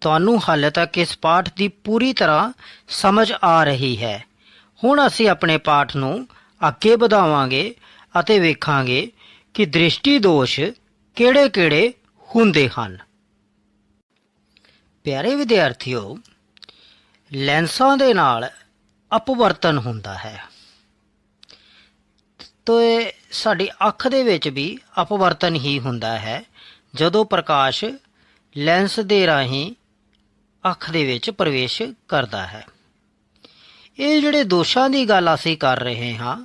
ਤੁਹਾਨੂੰ ਹਾਲੇ ਤੱਕ ਇਸ ਪਾਠ ਦੀ ਪੂਰੀ ਤਰ੍ਹਾਂ ਸਮਝ ਆ ਰਹੀ ਹੈ। ਹੁਣ ਅਸੀਂ ਆਪਣੇ ਪਾਠ ਨੂੰ ਅੱਗੇ ਵਧਾਵਾਂਗੇ ਅਤੇ ਵੇਖਾਂਗੇ ਕਿ ਦ੍ਰਿਸ਼ਟੀ ਦੋਸ਼ ਕਿਹੜੇ-ਕਿਹੜੇ ਹੁੰਦੇ ਹਨ। ਪਿਆਰੇ ਵਿਦਿਆਰਥੀਓ, ਲੈਂਸਾਂ ਦੇ ਨਾਲ ਅਪਵਰਤਨ ਹੁੰਦਾ ਹੈ ਤੇ ਸਾਡੀ ਅੱਖ ਦੇ ਵਿੱਚ ਵੀ ਅਪਵਰਤਨ ਹੀ ਹੁੰਦਾ ਹੈ ਜਦੋਂ ਪ੍ਰਕਾਸ਼ ਲੈਂਸ ਦੇ ਰਾਹੀਂ ਅੱਖ ਦੇ ਵਿੱਚ ਪ੍ਰਵੇਸ਼ ਕਰਦਾ ਹੈ। ਇਹ ਜਿਹੜੇ ਦੋਸ਼ਾਂ ਦੀ ਗੱਲ ਅਸੀਂ ਕਰ ਰਹੇ ਹਾਂ,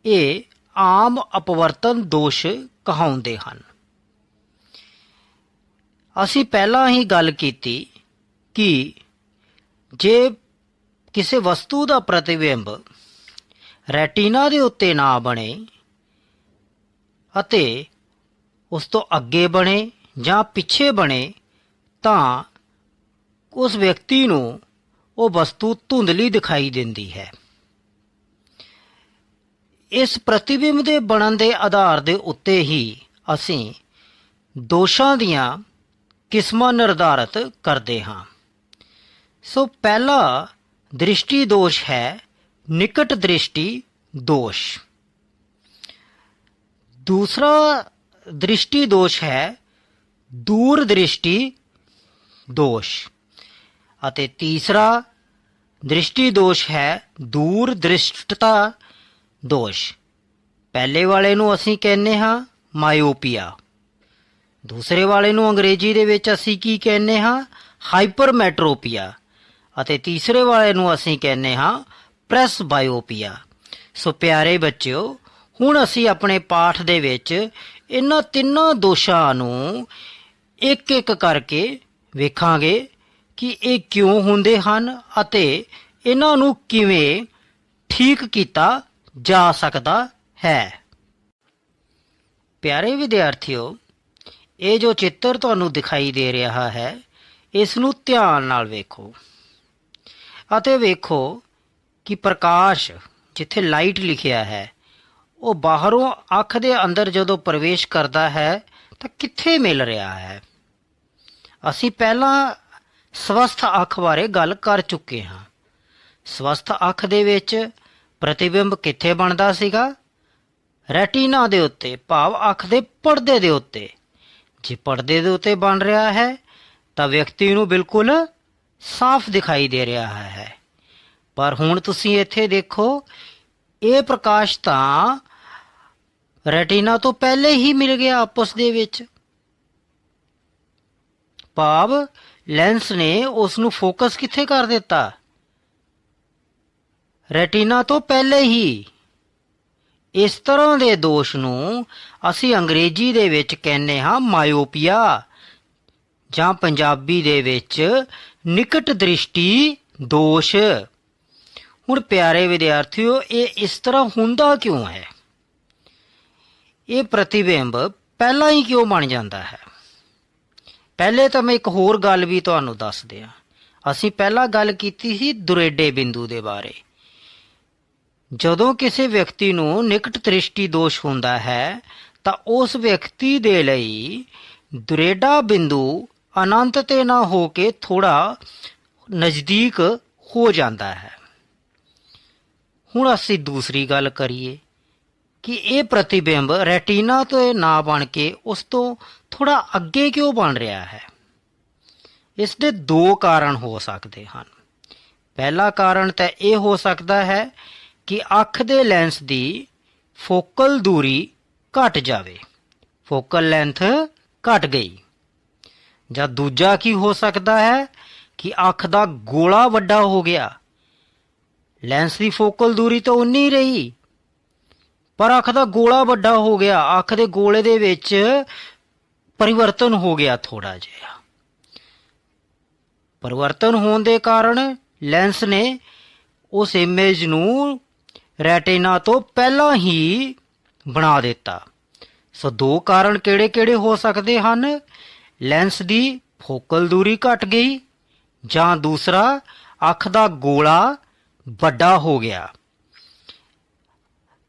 ਇਹ ਆਮ ਅਪਵਰਤਨ ਦੋਸ਼ ਕਹਾਉਂਦੇ ਹਨ। ਅਸੀਂ ਪਹਿਲਾਂ ਹੀ ਗੱਲ ਕੀਤੀ ਕਿ ਜੇ ਕਿਸੇ ਵਸਤੂ ਦਾ ਪ੍ਰਤੀਬਿੰਬ ਰੈਟੀਨਾ ਦੇ ਉੱਤੇ ਨਾ ਬਣੇ ਅਤੇ ਉਸ ਤੋਂ ਅੱਗੇ ਬਣੇ ਜਾਂ ਪਿੱਛੇ ਬਣੇ ਤਾਂ ਉਸ ਵਿਅਕਤੀ ਨੂੰ ਉਹ ਵਸਤੂ ਧੁੰਦਲੀ ਦਿਖਾਈ ਦਿੰਦੀ ਹੈ। ਇਸ ਪ੍ਰਤੀਬਿੰਬ ਦੇ ਬਣਨ ਦੇ ਆਧਾਰ ਦੇ ਉੱਤੇ ਹੀ ਅਸੀਂ ਦੋਸ਼ਾਂ ਦੀਆਂ ਕਿਸਮਾਂ ਨਿਰਧਾਰਤ ਕਰਦੇ ਹਾਂ। ਸੋ ਪਹਿਲਾ ਦ੍ਰਿਸ਼ਟੀ ਦੋਸ਼ ਹੈ ਨਿਕਟ ਦ੍ਰਿਸ਼ਟੀ ਦੋਸ਼। ਦੂਸਰਾ ਦ੍ਰਿਸ਼ਟੀ ਦੋਸ਼ ਹੈ ਦੂਰ ਦ੍ਰਿਸ਼ਟੀ ਦੋਸ਼ ਅਤੇ ਤੀਸਰਾ ਦ੍ਰਿਸ਼ਟੀ ਦੋਸ਼ ਹੈ ਦੂਰ ਦ੍ਰਿਸ਼ਟਤਾ ਦੋਸ਼। ਪਹਿਲੇ ਵਾਲੇ ਨੂੰ ਅਸੀਂ ਕਹਿੰਦੇ ਹਾਂ ਮਾਇਓਪੀਆ, ਦੂਸਰੇ ਵਾਲੇ ਨੂੰ ਅੰਗਰੇਜ਼ੀ ਦੇ ਵਿੱਚ ਅਸੀਂ ਕੀ ਕਹਿੰਦੇ ਹਾਂ? ਹਾਈਪਰਮੈਟਰੋਪੀਆ, ਅਤੇ ਤੀਸਰੇ ਵਾਲੇ ਨੂੰ ਅਸੀਂ ਕਹਿੰਦੇ ਹਾਂ ਪ੍ਰੈਸਬਾਇਓਪੀਆ। ਸੋ ਪਿਆਰੇ ਬੱਚਿਓ, ਹੁਣ ਅਸੀਂ ਆਪਣੇ ਪਾਠ ਦੇ ਵਿੱਚ ਇਹਨਾਂ ਤਿੰਨਾਂ ਦੋਸ਼ਾਂ ਨੂੰ ਇੱਕ ਇੱਕ ਕਰਕੇ ਵੇਖਾਂਗੇ ਕਿ ਇਹ ਕਿਉਂ ਹੁੰਦੇ ਹਨ ਅਤੇ ਇਹਨਾਂ ਨੂੰ ਕਿਵੇਂ ਠੀਕ ਕੀਤਾ ਜਾ ਸਕਦਾ ਹੈ। ਪਿਆਰੇ ਵਿਦਿਆਰਥੀਓ, ਇਹ ਜੋ ਚਿੱਤਰ ਤੁਹਾਨੂੰ ਦਿਖਾਈ ਦੇ ਰਿਹਾ ਹੈ, ਇਸ ਨੂੰ ਧਿਆਨ ਨਾਲ ਵੇਖੋ ਅਤੇ ਵੇਖੋ ਕਿ ਪ੍ਰਕਾਸ਼ ਜਿੱਥੇ ਲਾਈਟ ਲਿਖਿਆ ਹੈ ਉਹ ਬਾਹਰੋਂ ਅੱਖ ਦੇ ਅੰਦਰ ਜਦੋਂ ਪ੍ਰਵੇਸ਼ ਕਰਦਾ ਹੈ ਤਾਂ ਕਿੱਥੇ ਮਿਲ ਰਿਹਾ ਹੈ। ਅਸੀਂ ਪਹਿਲਾਂ ਸਵਸਥ ਅੱਖ ਬਾਰੇ ਗੱਲ ਕਰ ਚੁੱਕੇ ਹਾਂ। ਸਵਸਥ ਅੱਖ ਦੇ ਵਿੱਚ ਪ੍ਰਤੀਬਿੰਬ ਕਿੱਥੇ ਬਣਦਾ ਸੀਗਾ? ਰੈਟੀਨਾ ਦੇ ਉੱਤੇ, ਭਾਵ ਅੱਖ ਦੇ ਪਰਦੇ ਦੇ ਉੱਤੇ। ਜੇ ਪਰਦੇ ਦੇ ਉੱਤੇ ਬਣ ਰਿਹਾ ਹੈ ਤਾਂ ਵਿਅਕਤੀ ਨੂੰ ਬਿਲਕੁਲ ਸਾਫ਼ ਦਿਖਾਈ ਦੇ ਰਿਹਾ ਹੈ। ਪਰ ਹੁਣ ਤੁਸੀਂ ਇੱਥੇ ਦੇਖੋ, ਇਹ ਪ੍ਰਕਾਸ਼ ਤਾਂ ਰੈਟੀਨਾ ਤੋਂ ਪਹਿਲੇ ਹੀ ਮਿਲ ਗਿਆ ਆਪਸ ਦੇ ਵਿੱਚ, ਭਾਵ ਲੈਂਸ ਨੇ ਉਸ ਨੂੰ ਫੋਕਸ ਕਿੱਥੇ ਕਰ ਦਿੱਤਾ? ਰੈਟੀਨਾ ਤੋਂ ਪਹਿਲੇ ਹੀ। ਇਸ ਤਰ੍ਹਾਂ ਦੇ ਦੋਸ਼ ਨੂੰ ਅਸੀਂ ਅੰਗਰੇਜ਼ੀ ਦੇ ਵਿੱਚ ਕਹਿੰਦੇ ਹਾਂ ਮਾਇਓਪੀਆ, ਜਾਂ ਪੰਜਾਬੀ ਦੇ ਵਿੱਚ ਨਿਕਟ ਦ੍ਰਿਸ਼ਟੀ ਦੋਸ਼। ਹੁਣ ਪਿਆਰੇ ਵਿਦਿਆਰਥੀਓ, ਇਹ ਇਸ ਤਰ੍ਹਾਂ ਹੁੰਦਾ ਕਿਉਂ ਹੈ? ਇਹ ਪ੍ਰਤੀਬਿੰਬ ਪਹਿਲਾਂ ਹੀ ਕਿਉਂ ਬਣ ਜਾਂਦਾ ਹੈ? ਪਹਿਲੇ ਤਾਂ ਮੈਂ ਇੱਕ ਹੋਰ ਗੱਲ ਵੀ ਤੁਹਾਨੂੰ ਦੱਸ ਦਿਆਂ। ਅਸੀਂ ਪਹਿਲਾਂ ਗੱਲ ਕੀਤੀ ਸੀ ਦੁਰੇਡੇ ਬਿੰਦੂ ਦੇ ਬਾਰੇ। ਜਦੋਂ ਕਿਸੇ ਵਿਅਕਤੀ ਨੂੰ ਨਿਕਟ ਦ੍ਰਿਸ਼ਟੀ ਦੋਸ਼ ਹੁੰਦਾ ਹੈ ਤਾਂ ਉਸ ਵਿਅਕਤੀ ਦੇ ਲਈ ਦੁਰੇਡਾ ਬਿੰਦੂ ਅਨੰਤ ਤੇ ਨਾ ਹੋ ਕੇ ਥੋੜਾ ਨਜ਼ਦੀਕ ਹੋ ਜਾਂਦਾ ਹੈ। ਹੁਣ ਅਸੀਂ ਦੂਸਰੀ ਗੱਲ ਕਰੀਏ ਕਿ ਇਹ ਪ੍ਰਤੀਬਿੰਬ ਰੈਟੀਨਾ ਤੋਂ ਨਾ ਬਣ ਕੇ ਉਸ ਤੋਂ ਥੋੜਾ ਅੱਗੇ ਕਿਉਂ ਬਣ ਰਿਹਾ ਹੈ? ਇਸ ਦੇ ਦੋ ਕਾਰਨ ਹੋ ਸਕਦੇ ਹਨ। ਪਹਿਲਾ ਕਾਰਨ ਤਾਂ ਇਹ ਹੋ ਸਕਦਾ ਹੈ ਕਿ ਅੱਖ ਦੇ ਲੈਂਸ ਦੀ ਫੋਕਲ ਦੂਰੀ ਘਟ ਜਾਵੇ, ਫੋਕਲ ਲੈਂਥ ਘਟ ਗਈ। ਜਾਂ ਦੂਜਾ ਕੀ ਹੋ ਸਕਦਾ ਹੈ ਕਿ ਅੱਖ ਦਾ ਗੋਲਾ ਵੱਡਾ ਹੋ ਗਿਆ। ਲੈਂਸ ਦੀ ਫੋਕਲ ਦੂਰੀ ਤਾਂ ਉਨੀ ਰਹੀ, ਪਰ ਅੱਖ ਦਾ ਗੋਲਾ ਵੱਡਾ ਹੋ ਗਿਆ। ਅੱਖ ਦੇ ਗੋਲੇ ਦੇ ਵਿੱਚ ਪਰਿਵਰਤਨ ਹੋ ਗਿਆ ਥੋੜਾ ਜਿਹਾ। ਪਰਿਵਰਤਨ ਹੋਣ ਦੇ ਕਾਰਨ ਲੈਂਸ ਨੇ ਉਸ ਇਮੇਜ ਨੂੰ ਰੈਟੀਨਾ ਤੋਂ ਪਹਿਲਾਂ ਹੀ ਬਣਾ ਦਿੱਤਾ। ਸੋ ਦੋ ਕਾਰਨ ਕਿਹੜੇ-ਕਿਹੜੇ ਹੋ ਸਕਦੇ ਹਨ? ਲੈਂਸ ਦੀ ਫੋਕਲ ਦੂਰੀ ਘਟ ਗਈ, ਜਾਂ ਦੂਸਰਾ ਅੱਖ ਦਾ ਗੋਲਾ ਵੱਡਾ ਹੋ ਗਿਆ।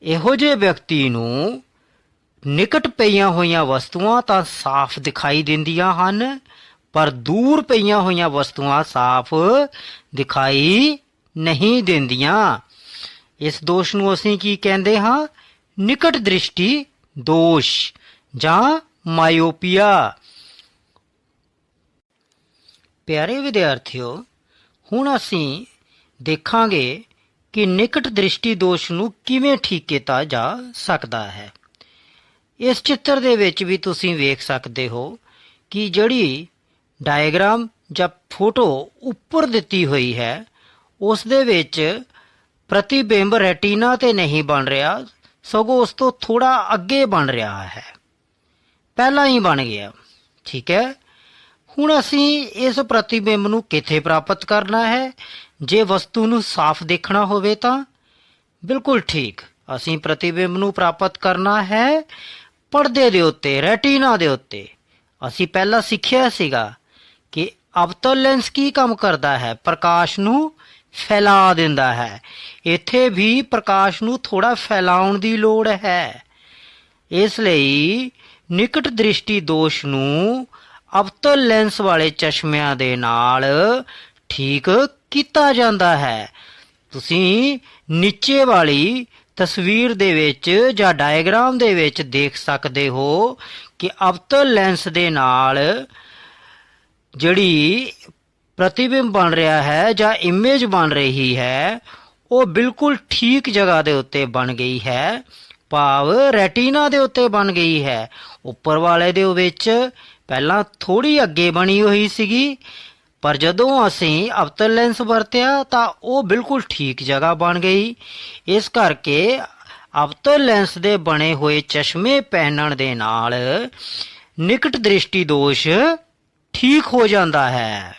ਇਹੋ ਜਿਹੇ ਵਿਅਕਤੀ ਨੂੰ ਨਿਕਟ ਪਈਆਂ ਹੋਈਆਂ ਵਸਤੂਆਂ ਤਾਂ ਸਾਫ਼ ਦਿਖਾਈ ਦਿੰਦੀਆਂ ਹਨ, ਪਰ ਦੂਰ ਪਈਆਂ ਹੋਈਆਂ ਵਸਤੂਆਂ ਸਾਫ਼ ਦਿਖਾਈ ਨਹੀਂ ਦਿੰਦੀਆਂ। ਇਸ ਦੋਸ਼ ਨੂੰ ਅਸੀਂ ਕੀ ਕਹਿੰਦੇ ਹਾਂ? ਨਿਕਟ ਦ੍ਰਿਸ਼ਟੀ ਦੋਸ਼ ਜਾਂ ਮਾਇਓਪੀਆ। ਪਿਆਰੇ ਵਿਦਿਆਰਥੀਓ, ਹੁਣ ਅਸੀਂ ਦੇਖਾਂਗੇ ਕਿ ਨਿਕਟ ਦ੍ਰਿਸ਼ਟੀ ਦੋਸ਼ ਨੂੰ ਕਿਵੇਂ ਠੀਕ ਕੀਤਾ ਜਾ ਸਕਦਾ ਹੈ। ਇਸ ਚਿੱਤਰ ਦੇ ਵਿੱਚ ਵੀ ਤੁਸੀਂ ਵੇਖ ਸਕਦੇ ਹੋ ਕਿ ਜਿਹੜੀ ਡਾਇਗਰਾਮ ਜਾਂ ਫੋਟੋ ਉੱਪਰ ਦਿੱਤੀ ਹੋਈ ਹੈ ਉਸ ਦੇ ਵਿੱਚ ਪ੍ਰਤੀਬਿੰਬ ਰੈਟੀਨਾ ਤੇ ਨਹੀਂ ਬਣ ਰਿਹਾ, ਸਗੋਂ ਉਸ ਤੋਂ ਥੋੜਾ ਅੱਗੇ ਬਣ ਰਿਹਾ ਹੈ, ਪਹਿਲਾਂ ਹੀ ਬਣ ਗਿਆ। ਠੀਕ ਹੈ। ਹੁਣ ਅਸੀਂ ਇਸ ਪ੍ਰਤੀਬਿੰਬ ਨੂੰ ਕਿੱਥੇ ਪ੍ਰਾਪਤ ਕਰਨਾ ਹੈ? ਜੇ ਵਸਤੂ ਨੂੰ ਸਾਫ਼ ਦੇਖਣਾ ਹੋਵੇ ਤਾਂ ਬਿਲਕੁਲ ਠੀਕ, ਅਸੀਂ ਪ੍ਰਤੀਬਿੰਬ ਨੂੰ ਪ੍ਰਾਪਤ ਕਰਨਾ ਹੈ ਪਰਦੇ ਦੇ ਉੱਤੇ, ਰੈਟੀਨਾ ਦੇ ਉੱਤੇ। ਅਸੀਂ ਪਹਿਲਾਂ ਸਿੱਖਿਆ ਸੀਗਾ ਕਿ ਅਵਤਲ ਲੈਂਸ ਕੀ ਕੰਮ ਕਰਦਾ ਹੈ? ਪ੍ਰਕਾਸ਼ ਨੂੰ ਫੈਲਾ ਦਿੰਦਾ ਹੈ। ਇੱਥੇ ਵੀ ਪ੍ਰਕਾਸ਼ ਨੂੰ ਥੋੜਾ ਫੈਲਾਉਣ ਦੀ ਲੋੜ ਹੈ। ਇਸ ਲਈ ਨਿਕਟ ਦ੍ਰਿਸ਼ਟੀ ਦੋਸ਼ ਨੂੰ ਅਵਤਲ ਲੈਂਸ ਵਾਲੇ ਚਸ਼ਮਿਆਂ ਦੇ ਨਾਲ ਠੀਕ ਕੀਤਾ ਜਾਂਦਾ ਹੈ। ਤੁਸੀਂ ਨੀਚੇ ਵਾਲੀ ਤਸਵੀਰ ਦੇ ਵਿੱਚ ਜਾਂ ਡਾਇਗਰਾਮ ਦੇ ਵਿੱਚ ਦੇਖ ਸਕਦੇ ਹੋ ਕਿ ਅਵਤਲ ਲੈਂਸ ਦੇ ਨਾਲ ਜਿਹੜੀ ਪ੍ਰਤੀਬਿੰਬ ਬਣ ਰਿਹਾ ਹੈ ਜਾਂ ਇਮੇਜ ਬਣ ਰਹੀ ਹੈ ਉਹ ਬਿਲਕੁਲ ਠੀਕ ਜਗ੍ਹਾ ਦੇ ਉੱਤੇ ਬਣ ਗਈ ਹੈ, ਭਾਵ ਰੈਟੀਨਾ ਦੇ ਉੱਤੇ ਬਣ ਗਈ ਹੈ। ਉੱਪਰ ਵਾਲੇ ਦੇ ਵਿੱਚ ਪਹਿਲਾਂ ਥੋੜੀ ਅੱਗੇ ਬਣੀ ਹੋਈ ਸੀਗੀ, ਪਰ ਜਦੋਂ ਅਸੀਂ ਅਵਤਲ ਲੈਂਸ ਵਰਤਿਆ ਤਾਂ ਉਹ ਬਿਲਕੁਲ ਠੀਕ ਜਗ੍ਹਾ ਬਣ ਗਈ। ਇਸ ਕਰਕੇ ਅਵਤਲ ਲੈਂਸ ਦੇ ਬਣੇ ਹੋਏ ਚਸ਼ਮੇ ਪਹਿਨਣ ਦੇ ਨਾਲ ਨਿਕਟ ਦ੍ਰਿਸ਼ਟੀ ਦੋਸ਼ ਠੀਕ ਹੋ ਜਾਂਦਾ ਹੈ।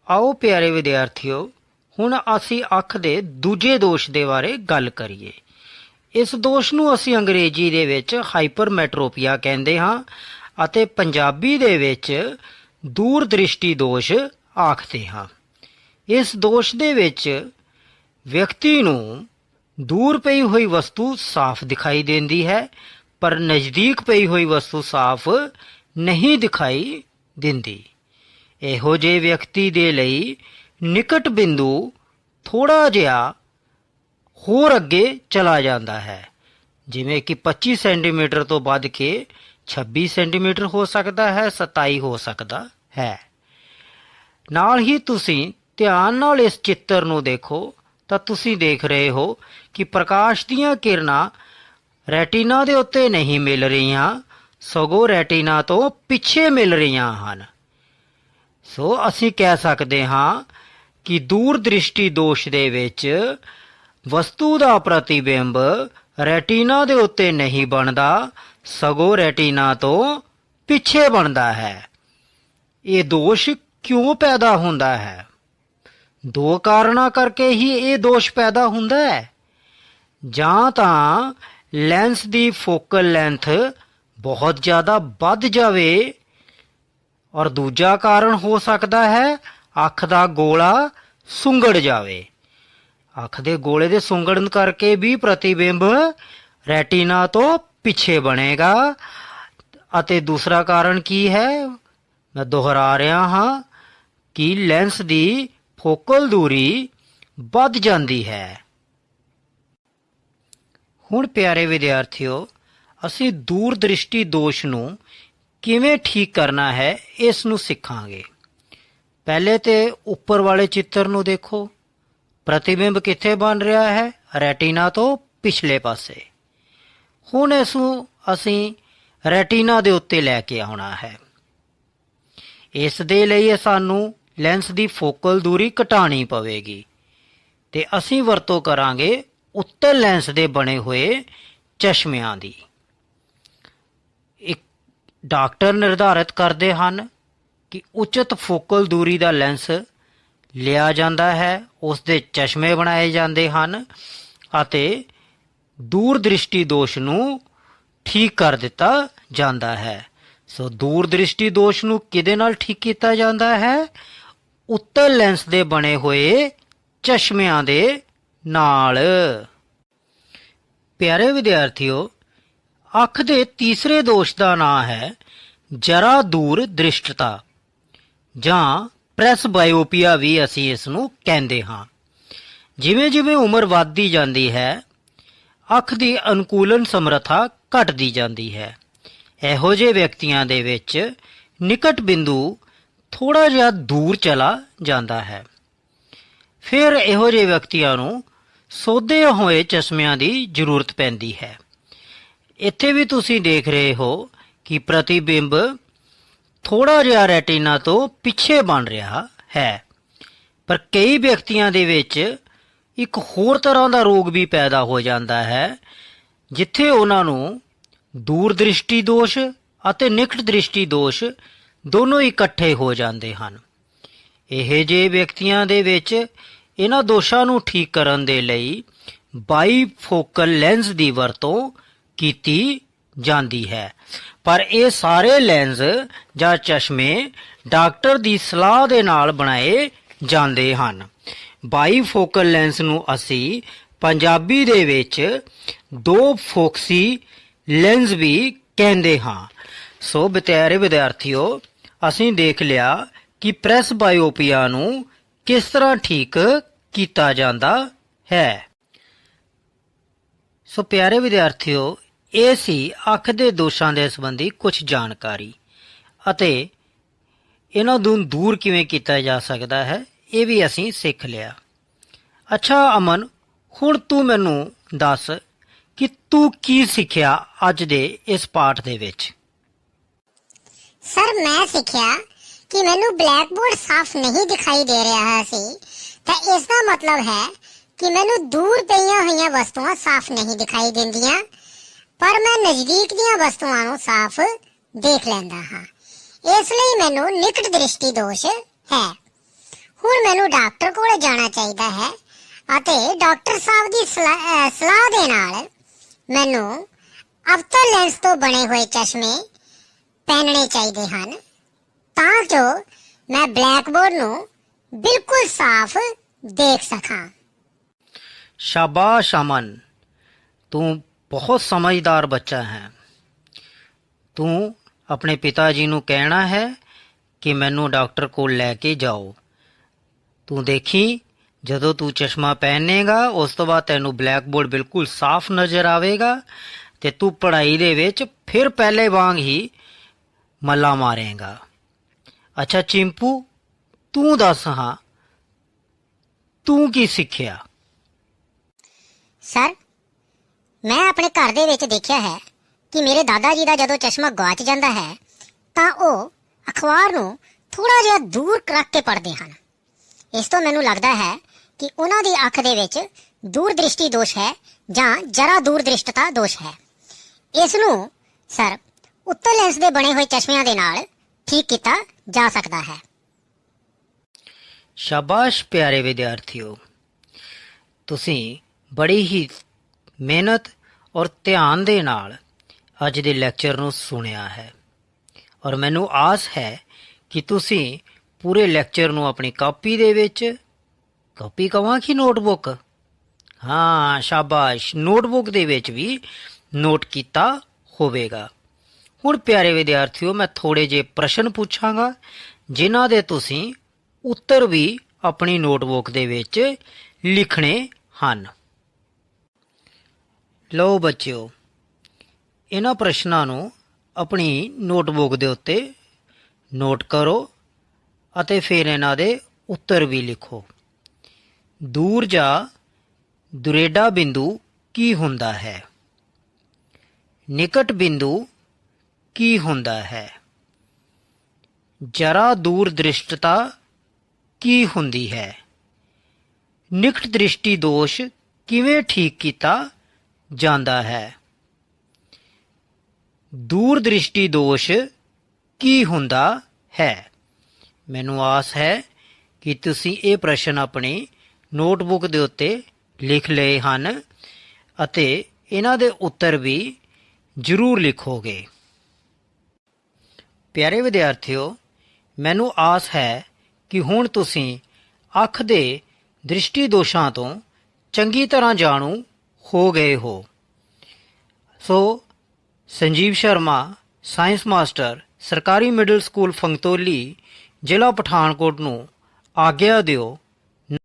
ਆਓ ਪਿਆਰੇ ਵਿਦਿਆਰਥੀਓ, ਹੁਣ ਅਸੀਂ ਅੱਖ ਦੇ ਦੂਜੇ ਦੋਸ਼ ਦੇ ਬਾਰੇ ਗੱਲ ਕਰੀਏ। ਇਸ ਦੋਸ਼ ਨੂੰ ਅਸੀਂ ਅੰਗਰੇਜ਼ੀ ਦੇ ਵਿੱਚ ਹਾਈਪਰਮੈਟਰੋਪੀਆ ਕਹਿੰਦੇ ਹਾਂ ਅਤੇ ਪੰਜਾਬੀ ਦੇ ਵਿੱਚ ਦੂਰ ਦ੍ਰਿਸ਼ਟੀ ਦੋਸ਼ ਆਖਦੇ ਹਾਂ। ਇਸ ਦੋਸ਼ ਦੇ ਵਿੱਚ ਵਿਅਕਤੀ ਨੂੰ ਦੂਰ ਪਈ ਹੋਈ ਵਸਤੂ ਸਾਫ਼ ਦਿਖਾਈ ਦਿੰਦੀ ਹੈ, ਪਰ ਨਜ਼ਦੀਕ ਪਈ ਹੋਈ ਵਸਤੂ ਸਾਫ਼ ਨਹੀਂ ਦਿਖਾਈ ਦਿੰਦੀ। ਇਹੋ ਜਿਹੇ ਵਿਅਕਤੀ ਦੇ ਲਈ ਨਿਕਟ ਬਿੰਦੂ ਥੋੜਾ ਜਿਹਾ ਹੋਰ ਅੱਗੇ ਚਲਾ ਜਾਂਦਾ ਹੈ, ਜਿਵੇਂ ਕਿ 25 ਸੈਂਟੀਮੀਟਰ ਤੋਂ ਵੱਧ ਕੇ 26 ਸੈਂਟੀਮੀਟਰ ਹੋ ਸਕਦਾ ਹੈ, 27 ਹੋ ਸਕਦਾ ਹੈ। ਨਾਲ ਹੀ ਤੁਸੀਂ ਧਿਆਨ ਨਾਲ ਇਸ ਚਿੱਤਰ ਨੂੰ ਦੇਖੋ ਤਾਂ ਤੁਸੀਂ ਦੇਖ ਰਹੇ ਹੋ ਕਿ ਪ੍ਰਕਾਸ਼ ਦੀਆਂ ਕਿਰਨਾਂ ਰੈਟੀਨਾ ਦੇ ਉੱਤੇ ਨਹੀਂ ਮਿਲ ਰਹੀਆਂ, ਸਗੋਂ ਰੈਟੀਨਾ ਤੋਂ ਪਿੱਛੇ ਮਿਲ ਰਹੀਆਂ ਹਨ। ਸੋ ਅਸੀਂ ਕਹਿ ਸਕਦੇ ਹਾਂ ਕਿ ਦੂਰ ਦ੍ਰਿਸ਼ਟੀ ਦੋਸ਼ ਦੇ ਵਿੱਚ ਵਸਤੂ ਦਾ ਪ੍ਰਤੀਬਿੰਬ ਰੈਟੀਨਾ ਦੇ ਉੱਤੇ ਨਹੀਂ ਬਣਦਾ, ਸਗੋਂ ਰੈਟੀਨਾ ਤੋਂ ਪਿੱਛੇ ਬਣਦਾ ਹੈ। ਇਹ ਦੋਸ਼ ਕਿਉਂ ਪੈਦਾ ਹੁੰਦਾ ਹੈ? ਦੋ ਕਾਰਨਾਂ ਕਰਕੇ ਹੀ ਇਹ ਦੋਸ਼ ਪੈਦਾ ਹੁੰਦਾ ਹੈ। ਜਾਂ ਤਾਂ ਲੈਂਸ ਦੀ ਫੋਕਲ ਲੈਂਥ ਬਹੁਤ ਜ਼ਿਆਦਾ ਵੱਧ ਜਾਵੇ, ਔਰ ਦੂਜਾ ਕਾਰਨ ਹੋ ਸਕਦਾ ਹੈ ਅੱਖ ਦਾ ਗੋਲਾ ਸੁੰਗੜ ਜਾਵੇ। ਅੱਖ ਦੇ ਗੋਲੇ ਦੇ ਸੁੰਗੜਨ ਕਰਕੇ ਵੀ ਪ੍ਰਤੀਬਿੰਬ ਰੈਟੀਨਾ ਤੋਂ ਪਿੱਛੇ ਬਣੇਗਾ। ਅਤੇ ਦੂਸਰਾ ਕਾਰਨ ਕੀ ਹੈ? ਮੈਂ ਦੁਹਰਾ ਰਿਹਾ ਹਾਂ ਕਿ ਲੈਂਸ ਦੀ ਫੋਕਲ ਦੂਰੀ ਵੱਧ ਜਾਂਦੀ ਹੈ। ਹੁਣ ਪਿਆਰੇ ਵਿਦਿਆਰਥੀਓ, ਅਸੀਂ ਦੂਰ ਦ੍ਰਿਸ਼ਟੀ ਦੋਸ਼ ਨੂੰ ਕਿਵੇਂ ਠੀਕ ਕਰਨਾ ਹੈ ਇਸ ਨੂੰ ਸਿੱਖਾਂਗੇ। ਪਹਿਲੇ ਤੇ ਉੱਪਰ ਵਾਲੇ ਚਿੱਤਰ ਨੂੰ ਦੇਖੋ। ਪ੍ਰਤੀਬਿੰਬ ਕਿੱਥੇ ਬਣ ਰਿਹਾ ਹੈ? ਰੈਟੀਨਾ ਤੋਂ ਪਿਛਲੇ ਪਾਸੇ। ਹੁਣ ਇਸ ਨੂੰ ਅਸੀਂ ਰੈਟੀਨਾ ਦੇ ਉੱਤੇ ਲੈ ਕੇ ਆਉਣਾ ਹੈ। ਇਸ ਦੇ ਲਈ ਸਾਨੂੰ ਲੈਂਸ ਦੀ ਫੋਕਲ ਦੂਰੀ ਘਟਾਉਣੀ ਪਵੇਗੀ ਤੇ ਅਸੀਂ ਵਰਤੋਂ ਕਰਾਂਗੇ ਉੱਤਲ ਲੈਂਸ ਦੇ ਬਣੇ ਹੋਏ ਚਸ਼ਮਿਆਂ ਦੀ। ਇੱਕ ਡਾਕਟਰ ਨਿਰਧਾਰਿਤ ਕਰਦੇ ਹਨ ਕਿ ਉਚਿਤ ਫੋਕਲ ਦੂਰੀ ਦਾ ਲੈਂਸ ਲਿਆ ਜਾਂਦਾ ਹੈ, ਉਸ ਦੇ ਚਸ਼ਮੇ ਬਣਾਏ ਜਾਂਦੇ ਹਨ ਅਤੇ ਦੂਰ ਦ੍ਰਿਸ਼ਟੀ ਦੋਸ਼ ਨੂੰ ਠੀਕ ਕਰ ਦਿੱਤਾ ਜਾਂਦਾ ਹੈ। ਸੋ ਦੂਰ ਦ੍ਰਿਸ਼ਟੀ ਦੋਸ਼ ਨੂੰ ਕਿਹਦੇ ਨਾਲ ਠੀਕ ਕੀਤਾ ਜਾਂਦਾ ਹੈ? ਉੱਤਲ ਲੈਂਸ ਦੇ ਬਣੇ ਹੋਏ ਚਸ਼ਮਿਆਂ ਦੇ ਨਾਲ। ਪਿਆਰੇ ਵਿਦਿਆਰਥੀਓ, ਅੱਖ ਦੇ ਤੀਸਰੇ ਦੋਸ਼ ਦਾ ਨਾਂ ਹੈ ਜਰਾ ਦੂਰ ਦ੍ਰਿਸ਼ਟਤਾ ਜਾਂ ਪ੍ਰੈਸਬਾਇਓਪੀਆ ਵੀ ਅਸੀਂ ਇਸ ਨੂੰ ਕਹਿੰਦੇ ਹਾਂ। ਜਿਵੇਂ ਜਿਵੇਂ ਉਮਰ ਵੱਧਦੀ ਜਾਂਦੀ ਹੈ, ਅੱਖ ਦੀ ਅਨੁਕੂਲਨ ਸਮਰੱਥਾ ਘਟਦੀ ਜਾਂਦੀ ਹੈ। ਇਹੋ ਜਿਹੇ ਵਿਅਕਤੀਆਂ ਦੇ ਵਿੱਚ ਨਿਕਟ ਬਿੰਦੂ ਥੋੜਾ ਜਿਹਾ ਦੂਰ ਚਲਾ ਜਾਂਦਾ ਹੈ। ਫਿਰ ਇਹੋ ਜਿਹੇ ਵਿਅਕਤੀਆਂ ਨੂੰ ਸੋਧੇ ਹੋਏ ਚਸ਼ਮਿਆਂ ਦੀ ਜ਼ਰੂਰਤ ਪੈਂਦੀ ਹੈ। ਇੱਥੇ ਵੀ ਤੁਸੀਂ ਦੇਖ ਰਹੇ ਹੋ ਕਿ ਪ੍ਰਤੀਬਿੰਬ ਥੋੜਾ ਜਿਹਾ ਰੈਟੀਨਾ ਤੋਂ ਪਿੱਛੇ ਬਣ ਰਿਹਾ ਹੈ। ਪਰ ਕਈ ਵਿਅਕਤੀਆਂ ਦੇ ਵਿੱਚ ਇੱਕ ਹੋਰ ਤਰ੍ਹਾਂ ਦਾ ਰੋਗ ਵੀ ਪੈਦਾ ਹੋ ਜਾਂਦਾ ਹੈ, ਜਿੱਥੇ ਉਹਨਾਂ ਨੂੰ ਦੂਰ ਦ੍ਰਿਸ਼ਟੀ ਦੋਸ਼ ਅਤੇ ਨਿਕਟ ਦ੍ਰਿਸ਼ਟੀ ਦੋਸ਼ ਦੋਨੋਂ ਇਕੱਠੇ ਹੋ ਜਾਂਦੇ ਹਨ। ਇਹ ਜਿਹੇ ਵਿਅਕਤੀਆਂ ਦੇ ਵਿੱਚ ਇਹਨਾਂ ਦੋਸ਼ਾਂ ਨੂੰ ਠੀਕ ਕਰਨ ਦੇ ਲਈ ਬਾਈਫੋਕਲ ਲੈਂਸ ਦੀ ਵਰਤੋਂ ਕੀਤੀ ਜਾਂਦੀ ਹੈ। ਪਰ ਇਹ ਸਾਰੇ ਲੈਂਸ ਜਾਂ ਚਸ਼ਮੇ ਡਾਕਟਰ ਦੀ ਸਲਾਹ ਦੇ ਨਾਲ ਬਣਾਏ ਜਾਂਦੇ ਹਨ। ਬਾਈਫੋਕਲ ਲੈਂਸ ਨੂੰ ਅਸੀਂ ਪੰਜਾਬੀ ਦੇ ਵਿੱਚ ਦੋ ਫੋਕਸੀ ਲੈਂਸ ਵੀ ਕਹਿੰਦੇ ਹਾਂ। ਸੋ ਪਿਆਰੇ ਵਿਦਿਆਰਥੀਓ, ਅਸੀਂ ਦੇਖ ਲਿਆ ਕਿ ਪ੍ਰੈਸਬਾਇਓਪੀਆ ਨੂੰ ਕਿਸ ਤਰ੍ਹਾਂ ਠੀਕ ਕੀਤਾ ਜਾਂਦਾ ਹੈ। ਸੋ ਪਿਆਰੇ ਵਿਦਿਆਰਥੀਓ, ਇਹ ਸੀ ਅੱਖ ਦੇ ਦੋਸ਼ਾਂ ਦੇ ਸੰਬੰਧੀ ਕੁਝ ਜਾਣਕਾਰੀ ਅਤੇ ਇਹਨਾਂ ਨੂੰ ਦੂਰ ਕਿਵੇਂ ਕੀਤਾ ਜਾ ਸਕਦਾ ਹੈ, ਇਹ ਵੀ ਅਸੀਂ ਸਿੱਖ ਲਿਆ। ਅੱਛਾ ਅਮਨ, ਹੁਣ ਤੂੰ ਮੈਨੂੰ ਦੱਸ ਕਿ ਤੂੰ ਕੀ ਸਿੱਖਿਆ ਅੱਜ ਦੇ ਇਸ ਪਾਠ ਦੇ ਵਿੱਚ? ਸਰ, ਮੈਂ ਸਿੱਖਿਆ ਕਿ ਮੈਨੂੰ ਬਲੈਕ ਬੋਰਡ ਸਾਫ਼ ਨਹੀਂ ਦਿਖਾਈ ਦੇ ਰਿਹਾ ਸੀ, ਤਾਂ ਇਸ ਦਾ ਮਤਲਬ ਹੈ ਕਿ ਮੈਨੂੰ ਦੂਰ ਪਈਆਂ ਹੋਈਆਂ ਵਸਤੂਆਂ ਸਾਫ਼ ਨਹੀਂ ਦਿਖਾਈ ਦਿੰਦੀਆਂ, ਪਰ ਮੈਂ ਨਜ਼ਦੀਕ ਦੀਆਂ ਵਸਤੂਆਂ ਨੂੰ ਸਾਫ਼ ਦੇਖ ਲੈਂਦਾ ਹਾਂ। ਇਸ ਲਈ ਮੈਨੂੰ ਨਿਕਟ ਦ੍ਰਿਸ਼ਟੀ ਦੋਸ਼ ਹੈ। ਹੁਣ ਮੈਨੂੰ ਡਾਕਟਰ ਕੋਲ ਜਾਣਾ ਚਾਹੀਦਾ ਹੈ ਅਤੇ ਡਾਕਟਰ ਸਾਹਿਬ ਦੀ ਸਲਾਹ ਦੇ ਨਾਲ ਮੈਨੂੰ ਅਵਤਲ ਲੈਂਸ ਤੋਂ ਬਣੇ ਹੋਏ ਚਸ਼ਮੇ ਪਹਿਨਣੇ ਚਾਹੀਦੇ ਹਨ, ਤਾਂ ਜੋ ਮੈਂ ਬਲੈਕ ਬੋਰਡ ਨੂੰ बिल्कुल साफ देख सकां। शाबाश अमन, तू बहुत समझदार बच्चा है। तू अपने पिताजी ਨੂੰ ਕਹਿਣਾ ਹੈ ਕਿ ਮੈਨੂੰ ਡਾਕਟਰ ਕੋਲ ਲੈ ਕੇ ਜਾਓ। ਤੂੰ ਦੇਖੀ ਜਦੋਂ ਤੂੰ ਚਸ਼ਮਾ ਪਹਿਨੇਗਾ ਉਸ ਤੋਂ ਬਾਅਦ ਤੈਨੂੰ ਬਲੈਕ ਬੋਰਡ ਬਿਲਕੁਲ ਸਾਫ਼ ਨਜ਼ਰ ਆਵੇਗਾ ਤੇ ਤੂੰ ਪੜ੍ਹਾਈ ਦੇ ਵਿੱਚ ਫਿਰ ਪਹਿਲੇ ਵਾਂਗ ਹੀ ਮੱਲਾ ਮਾਰੇਗਾ। ਅੱਛਾ ਚਿੰਪੂ, ਤੂੰ ਦੱਸ ਹਾਂ ਤੂੰ ਕੀ ਸਿੱਖਿਆ? ਸਰ, ਮੈਂ ਆਪਣੇ ਘਰ ਦੇ ਵਿੱਚ ਦੇਖਿਆ ਹੈ ਕਿ ਮੇਰੇ ਦਾਦਾ ਜੀ ਦਾ ਜਦੋਂ ਚਸ਼ਮਾ ਗਵਾਚ ਜਾਂਦਾ ਹੈ ਤਾਂ ਉਹ ਅਖਬਾਰ ਨੂੰ ਥੋੜਾ ਜਿਹਾ ਦੂਰ ਰੱਖ ਕੇ ਪੜ੍ਹਦੇ ਹਨ। ਇਸ ਤੋਂ ਮੈਨੂੰ ਲੱਗਦਾ ਹੈ ਕਿ ਉਹਨਾਂ ਦੀ ਅੱਖ ਦੇ ਵਿੱਚ ਦੂਰਦ੍ਰਿਸ਼ਟੀ ਦੋਸ਼ ਹੈ ਜਾਂ ਜਰਾ ਦੂਰਦ੍ਰਿਸ਼ਟਤਾ ਦੋਸ਼ ਹੈ। ਇਸ ਨੂੰ ਸਰ ਉੱਤਰ ਲੈਂਸ ਦੇ ਬਣੇ ਹੋਏ ਚਸ਼ਮਿਆਂ ਦੇ ਨਾਲ ਠੀਕ ਕੀਤਾ ਜਾ ਸਕਦਾ ਹੈ। ਸ਼ਾਬਾਸ਼ ਪਿਆਰੇ ਵਿਦਿਆਰਥੀਓ, ਤੁਸੀਂ ਬੜੀ ਹੀ ਮਿਹਨਤ ਔਰ ਧਿਆਨ ਦੇ ਨਾਲ ਅੱਜ ਦੇ ਲੈਕਚਰ ਨੂੰ ਸੁਣਿਆ ਹੈ ਔਰ ਮੈਨੂੰ ਆਸ ਹੈ ਕਿ ਤੁਸੀਂ ਪੂਰੇ ਲੈਕਚਰ ਨੂੰ ਆਪਣੀ ਕਾਪੀ ਦੇ ਵਿੱਚ, ਕਾਪੀ ਕਹਾਂ ਕਿ ਨੋਟਬੁੱਕ, ਹਾਂ ਸ਼ਾਬਾਸ਼, ਨੋਟਬੁੱਕ ਦੇ ਵਿੱਚ ਵੀ ਨੋਟ ਕੀਤਾ ਹੋਵੇਗਾ। ਹੁਣ ਪਿਆਰੇ ਵਿਦਿਆਰਥੀਓ, ਮੈਂ ਥੋੜੇ ਜਿਹੇ ਪ੍ਰਸ਼ਨ ਪੁੱਛਾਂਗਾ ਜਿਨ੍ਹਾਂ ਦੇ ਤੁਸੀਂ ਉੱਤਰ ਵੀ ਆਪਣੀ ਨੋਟਬੁੱਕ ਦੇ ਵਿੱਚ ਲਿਖਣੇ ਹਨ। ਲਓ ਬੱਚਿਓ, ਇਹਨਾਂ ਪ੍ਰਸ਼ਨਾਂ ਨੂੰ ਆਪਣੀ ਨੋਟਬੁੱਕ ਦੇ ਉੱਤੇ ਨੋਟ ਕਰੋ ਅਤੇ ਫਿਰ ਇਹਨਾਂ ਦੇ ਉੱਤਰ ਵੀ ਲਿਖੋ। ਦੂਰ ਜਾ ਦੁਰੇਡਾ ਬਿੰਦੂ ਕੀ ਹੁੰਦਾ ਹੈ? ਨਿਕਟ ਬਿੰਦੂ ਕੀ ਹੁੰਦਾ ਹੈ? ਜਰਾ ਦੂਰ ਦ੍ਰਿਸ਼ਟਤਾ ਕੀ ਹੁੰਦੀ ਹੈ? ਨਿਕਟ ਦ੍ਰਿਸ਼ਟੀ ਦੋਸ਼ ਕਿਵੇਂ ਠੀਕ ਕੀਤਾ ਜਾਂਦਾ ਹੈ? ਦੂਰ ਦ੍ਰਿਸ਼ਟੀ ਦੋਸ਼ ਕੀ ਹੁੰਦਾ ਹੈ? ਮੈਨੂੰ ਆਸ ਹੈ ਕਿ ਤੁਸੀਂ ਇਹ ਪ੍ਰਸ਼ਨ ਆਪਣੀ ਨੋਟਬੁੱਕ ਦੇ ਉੱਤੇ ਲਿਖ ਲਏ ਹਨ ਅਤੇ ਇਹਨਾਂ ਦੇ ਉੱਤਰ ਵੀ ਜ਼ਰੂਰ ਲਿਖੋਗੇ। ਪਿਆਰੇ ਵਿਦਿਆਰਥੀਓ, ਮੈਨੂੰ ਆਸ ਹੈ ਕਿ ਹੁਣ ਤੁਸੀਂ ਅੱਖ ਦੇ ਦ੍ਰਿਸ਼ਟੀ ਦੋਸ਼ਾਂ ਤੋਂ ਚੰਗੀ ਤਰ੍ਹਾਂ ਜਾਣੂ ਹੋ ਗਏ ਹੋ। ਸੋ ਸੰਜੀਵ ਸ਼ਰਮਾ, ਸਾਇੰਸ ਮਾਸਟਰ, ਸਰਕਾਰੀ ਮਿਡਲ ਸਕੂਲ ਫੰਗਤੌਲੀ, ਜ਼ਿਲ੍ਹਾ ਪਠਾਨਕੋਟ ਨੂੰ ਆਗਿਆ ਦਿਓ।